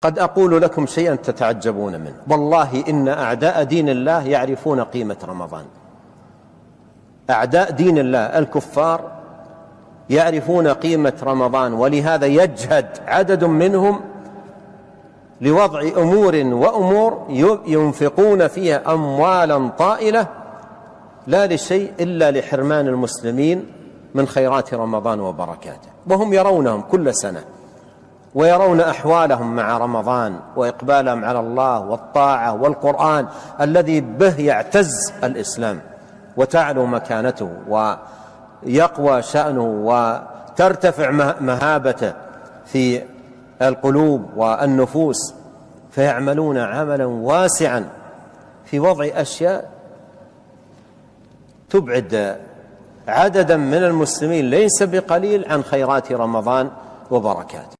قد أقول لكم شيئا تتعجبون منه، والله إن أعداء دين الله يعرفون قيمة رمضان. أعداء دين الله الكفار يعرفون قيمة رمضان، ولهذا يجهد عدد منهم لوضع أمور ينفقون فيها أموالا طائلة لا لشيء إلا لحرمان المسلمين من خيرات رمضان وبركاته، وهم يرونهم كل سنة ويرون أحوالهم مع رمضان وإقبالهم على الله والطاعة والقرآن الذي به يعتز الإسلام وتعلو مكانته ويقوى شأنه وترتفع مهابته في القلوب والنفوس، فيعملون عملا واسعا في وضع أشياء تبعد عددا من المسلمين ليس بقليل عن خيرات رمضان وبركاته.